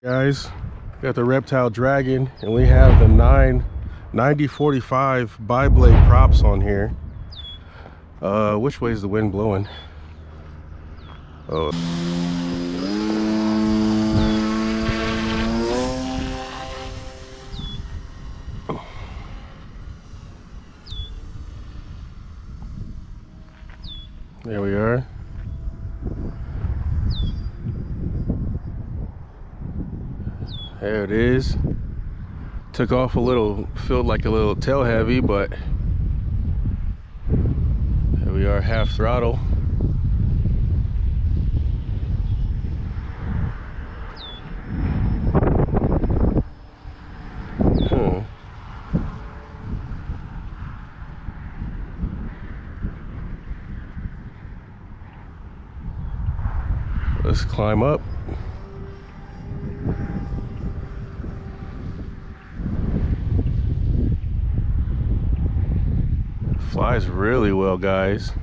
Guys, got the Reptile Dragon, and we have the 9045 bi-blade props on here. Which way is the wind blowing? Oh. There we are. There it is. Took off a little, felt like a little tail heavy, but there we are, half throttle. Let's climb up. Flies really well, guys.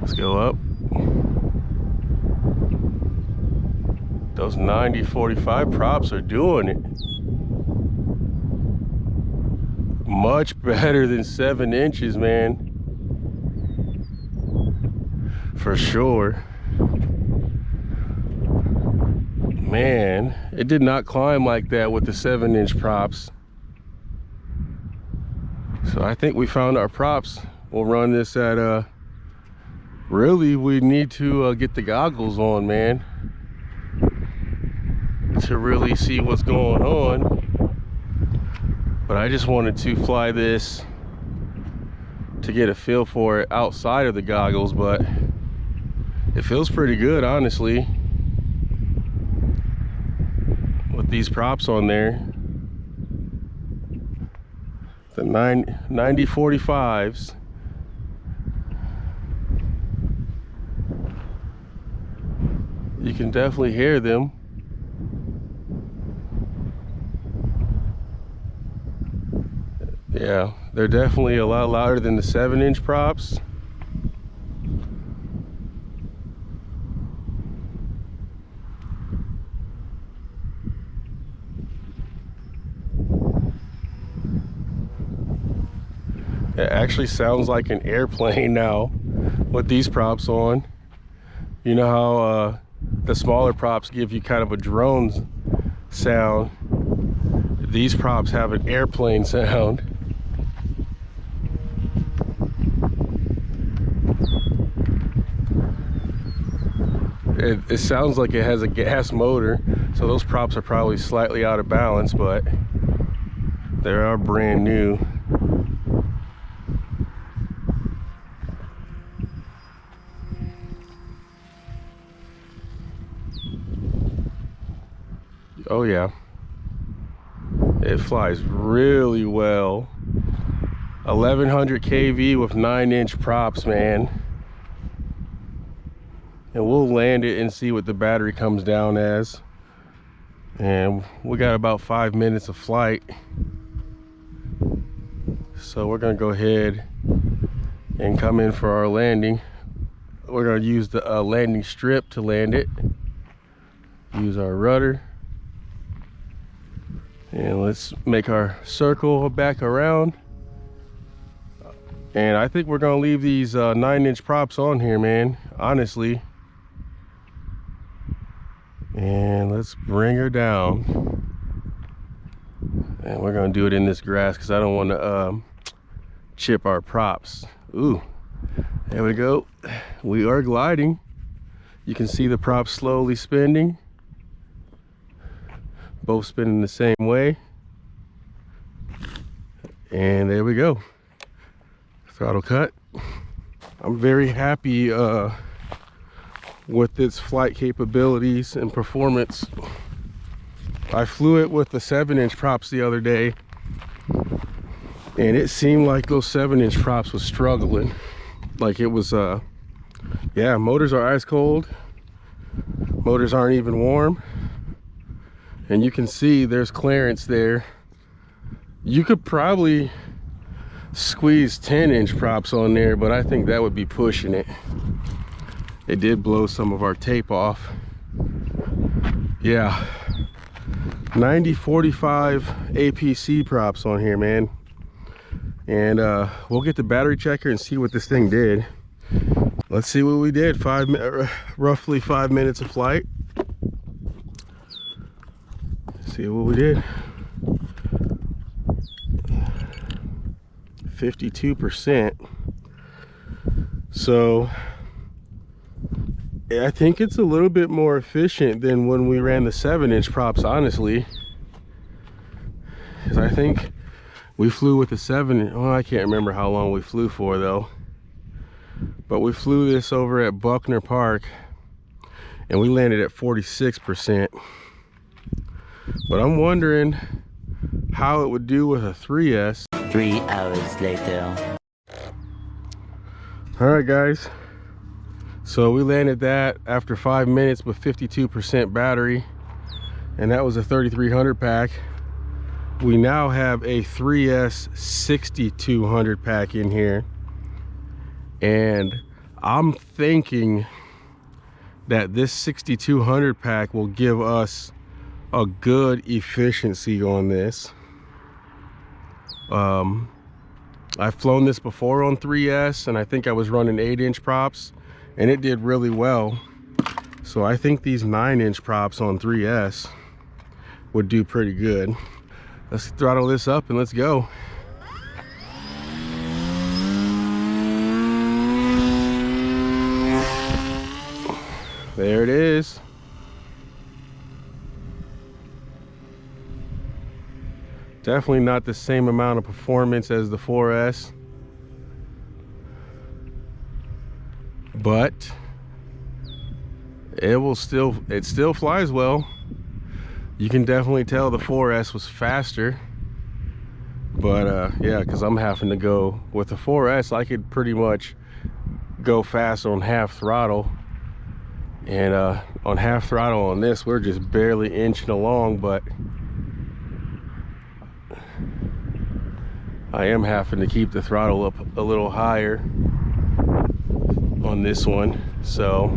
Let's go up. Those 9045 props are doing it. Much better than 7 inches, man. For sure. Man, it did not climb like that with the 7-inch props. So I think we found our props. We'll run this at really we need to get the goggles on, man, to really see what's going on. But I just wanted to fly this to get a feel for it outside of the goggles, but it feels pretty good, honestly, with these props on there. The 9045s. You can definitely hear them. Yeah, they're definitely a lot louder than the 7-inch props. It actually sounds like an airplane now with these props on. You know how the smaller props give you kind of a drone sound? These props have an airplane sound. It sounds like it has a gas motor, so those props are probably slightly out of balance, but they are brand new. Oh yeah, it flies really well. 1100 kV with 9-inch props, man. And we'll land it and see what the battery comes down as. And we got about 5 minutes of flight, so we're gonna go ahead and come in for our landing. We're gonna use the landing strip to land it. Use our rudder. And let's make our circle back around. And I think we're gonna leave these 9-inch props on here, man, honestly. And let's bring her down. And we're gonna do it in this grass because I don't want to chip our props. Ooh, there we go. We are gliding. You can see the props slowly spinning. Both spinning the same way. And there we go. Throttle cut. I'm very happy with its flight capabilities and performance. I flew it with the 7-inch props the other day, and it seemed like those 7-inch props was struggling. Like it was yeah, motors are ice cold. Motors aren't even warm. And you can see there's clearance there. You could probably squeeze 10-inch props on there, but I think that would be pushing it. It did blow some of our tape off. Yeah, 9045 APC props on here, man. And we'll get the battery checker and see what this thing did. Let's see what we did. Roughly 5 minutes of flight. See what we did. 52%. So I think it's a little bit more efficient than when we ran the 7-inch props, honestly. Because I think we flew with the 7. Oh, I can't remember how long we flew for though. But we flew this over at Buckner Park and we landed at 46%. But I'm wondering how it would do with a 3S. 3 hours later. All right, guys. So we landed that after 5 minutes with 52% battery, and that was a 3300 pack. We now have a 3S 6200 pack in here, and I'm thinking that this 6200 pack will give us a good efficiency on this. I've flown this before on 3S, and I think I was running 8-inch props and it did really well. So I think these 9-inch props on 3S would do pretty good. Let's throttle this up and let's go. There it is. Definitely not the same amount of performance as the 4S, but it still flies well. You can definitely tell the 4S was faster, but yeah, because I'm having to go with the 4S, I could pretty much go fast on half throttle, and on half throttle on this we're just barely inching along, but I am having to keep the throttle up a little higher on this one. So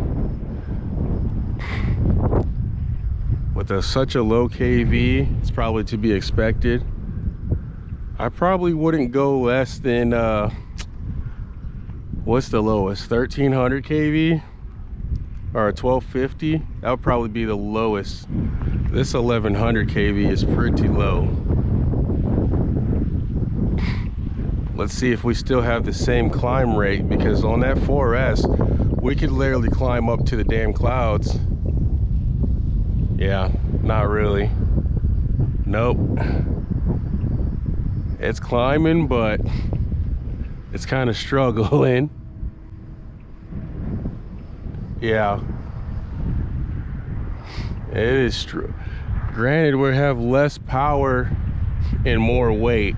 with such a low KV, it's probably to be expected. I probably wouldn't go less than what's the lowest, 1300 kV or a 1250. That would probably be the lowest. This 1100 kV is pretty low. Let's see if we still have the same climb rate, because on that 4S we could literally climb up to the damn clouds. Yeah, not really. Nope. It's climbing, but it's kind of struggling. Yeah, it is true. Granted, we have less power and more weight.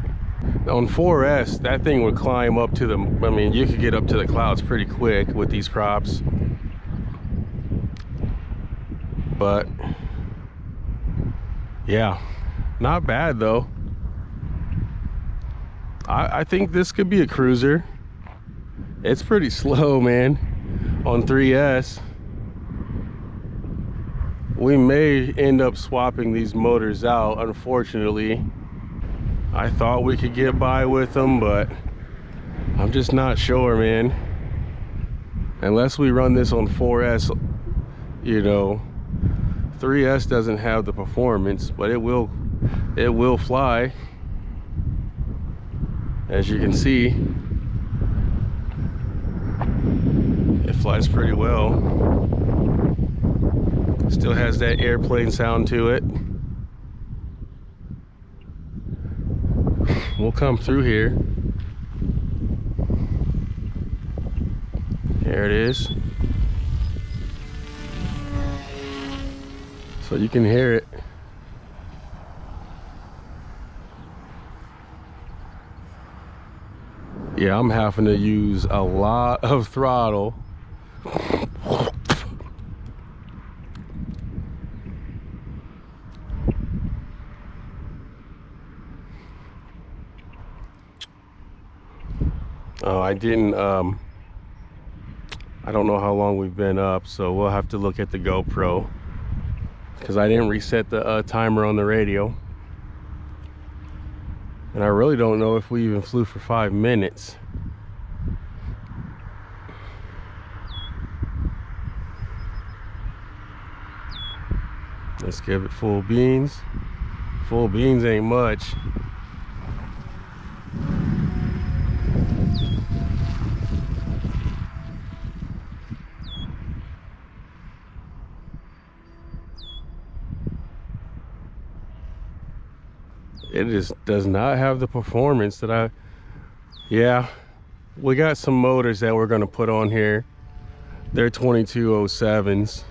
On 4S, that thing would climb up to the, I mean, you could get up to the clouds pretty quick with these props. But yeah, not bad though. I think this could be a cruiser. It's pretty slow, man, on 3S. We may end up swapping these motors out, unfortunately. I thought we could get by with them, but I'm just not sure, man. Unless we run this on 4S, you know, 3S doesn't have the performance, but it will fly. As you can see, it flies pretty well. Still has that airplane sound to it. We'll come through here. There it is. So you can hear it. Yeah, I'm having to use a lot of throttle. Oh, I didn't, I don't know how long we've been up, so we'll have to look at the GoPro. because I didn't reset the timer on the radio. And I really don't know if we even flew for 5 minutes. Let's give it full beans. Full beans ain't much. It just does not have the performance that yeah, we got some motors that we're gonna put on here. They're 2207s.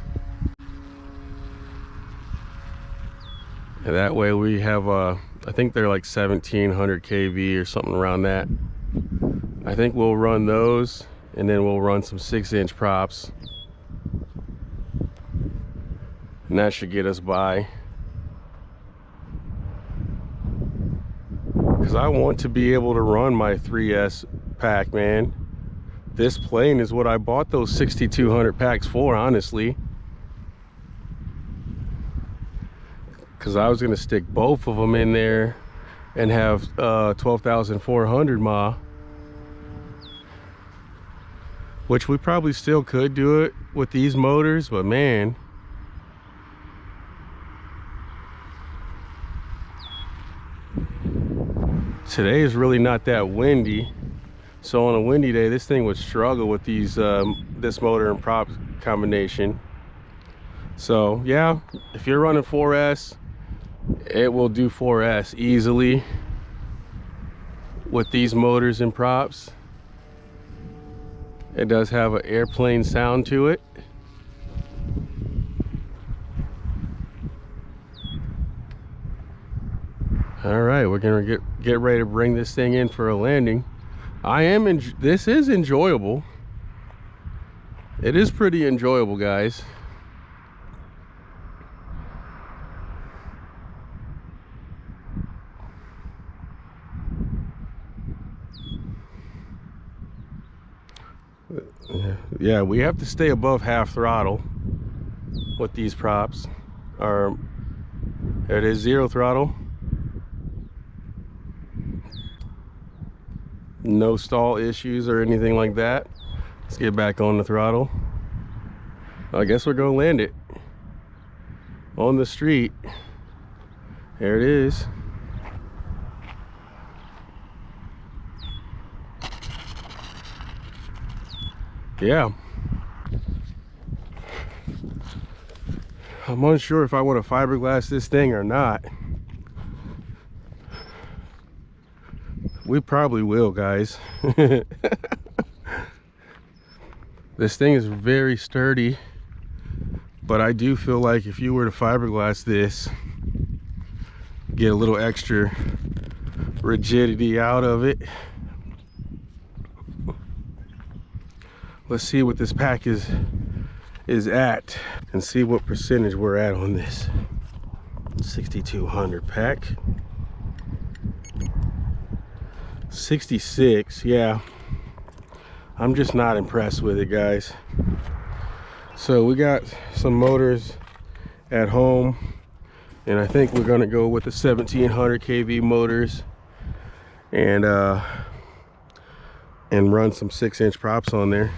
And that way we have I think they're like 1700 kV or something around that. I think we'll run those, and then we'll run some 6-inch props. And that should get us by. Because I want to be able to run my 3S pack, man. This plane is what I bought those 6200 packs for, honestly. Because I was going to stick both of them in there and have 12,400 mAh. Which we probably still could do it with these motors, but man. Today is really not that windy, so on a windy day this thing would struggle with these this motor and prop combination. So yeah, if you're running 4S, it will do 4S easily with these motors and props. It does have an airplane sound to it. All right, we're gonna get ready to bring this thing in for a landing. This is enjoyable. It is pretty enjoyable, guys. Yeah, we have to stay above half throttle with these props. There it is, 0 throttle. No stall issues or anything like that. Let's get back on the throttle. I guess we're gonna land it on the street. There it is. Yeah. I'm unsure if I want to fiberglass this thing or not. We probably will, guys. This thing is very sturdy, but I do feel like if you were to fiberglass this, get a little extra rigidity out of it. Let's see what this pack is at and see what percentage we're at on this 6200 pack. 66, yeah. I'm just not impressed with it, guys. So we got some motors at home, and I think we're gonna go with the 1700 kV motors and run some 6-inch props on there.